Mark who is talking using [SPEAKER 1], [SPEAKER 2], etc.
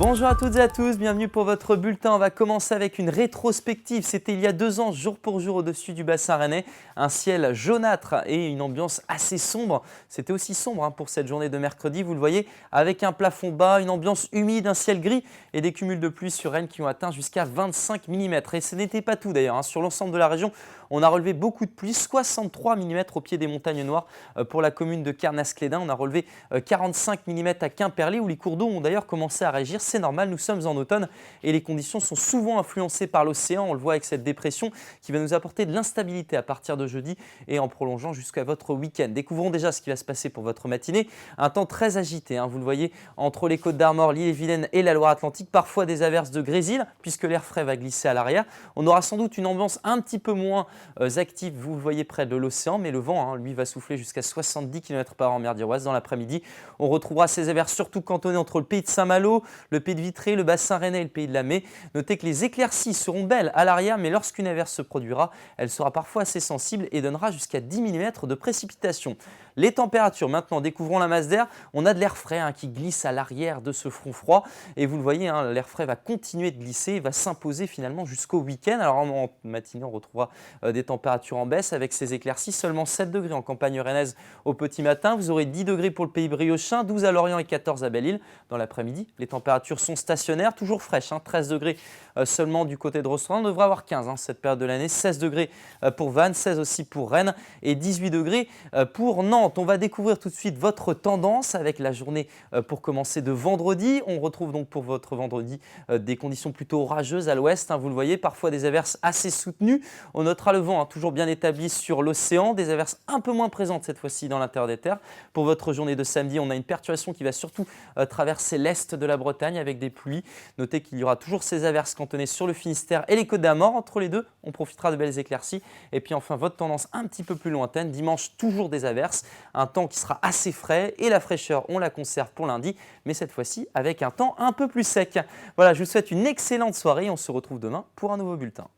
[SPEAKER 1] Bonjour à toutes et à tous, bienvenue pour votre bulletin. On va commencer avec une rétrospective. C'était il y a 2 ans, jour pour jour au-dessus du bassin rennais. Un ciel jaunâtre et une ambiance assez sombre. C'était aussi sombre pour cette journée de mercredi, vous le voyez, avec un plafond bas, une ambiance humide, un ciel gris et des cumuls de pluie sur Rennes qui ont atteint jusqu'à 25 mm. Et ce n'était pas tout d'ailleurs. Sur l'ensemble de la région, on a relevé beaucoup de pluie, 63 mm au pied des montagnes noires pour la commune de Carnascléden. On a relevé 45 mm à Quimperlé où les cours d'eau ont d'ailleurs commencé à régir. C'est normal, nous sommes en automne et les conditions sont souvent influencées par l'océan. On le voit avec cette dépression qui va nous apporter de l'instabilité à partir de jeudi et en prolongeant jusqu'à votre week-end. Découvrons déjà ce qui va se passer pour votre matinée. Un temps très agité, vous le voyez, entre les Côtes d'Armor, l'Ille-et-Vilaine et la Loire-Atlantique. Parfois des averses de grésil puisque l'air frais va glisser à l'arrière. On aura sans doute une ambiance un petit peu moins active, vous le voyez, près de l'océan, mais le vent, lui, va souffler jusqu'à 70 km/h en mer d'Iroise dans l'après-midi. On retrouvera ces averses surtout cantonnées entre le pays de Saint-Malo, le pays de Vitré, le bassin rennais et le pays de la Mai. Notez que les éclaircies seront belles à l'arrière, mais lorsqu'une averse se produira, elle sera parfois assez sensible et donnera jusqu'à 10 mm de précipitation. Les températures, maintenant, découvrons la masse d'air. On a de l'air frais qui glisse à l'arrière de ce front froid. Et vous le voyez, l'air frais va continuer de glisser et va s'imposer finalement jusqu'au week-end. Alors en matinée, on retrouvera des températures en baisse avec ces éclaircies. Seulement 7 degrés en campagne rennaise au petit matin. Vous aurez 10 degrés pour le pays briochin, 12 à Lorient et 14 à Belle-Île. Dans l'après-midi, les températures sont stationnaires, toujours fraîches. 13 degrés seulement du côté de Rostron. On devrait avoir 15 cette période de l'année. 16 degrés pour Vannes, 16 aussi pour Rennes et 18 degrés pour Nantes. On va découvrir tout de suite votre tendance avec la journée pour commencer de vendredi. On retrouve donc pour votre vendredi des conditions plutôt orageuses à l'ouest. Vous le voyez, parfois des averses assez soutenues. On notera le vent toujours bien établi sur l'océan. Des averses un peu moins présentes cette fois-ci dans l'intérieur des terres. Pour votre journée de samedi, on a une perturbation qui va surtout traverser l'est de la Bretagne avec des pluies. Notez qu'il y aura toujours ces averses cantonnées sur le Finistère et les Côtes d'Armor. Entre les deux, on profitera de belles éclaircies. Et puis enfin, votre tendance un petit peu plus lointaine. Dimanche, toujours des averses. Un temps qui sera assez frais et la fraîcheur, on la conserve pour lundi, mais cette fois-ci avec un temps un peu plus sec. Voilà, je vous souhaite une excellente soirée et on se retrouve demain pour un nouveau bulletin.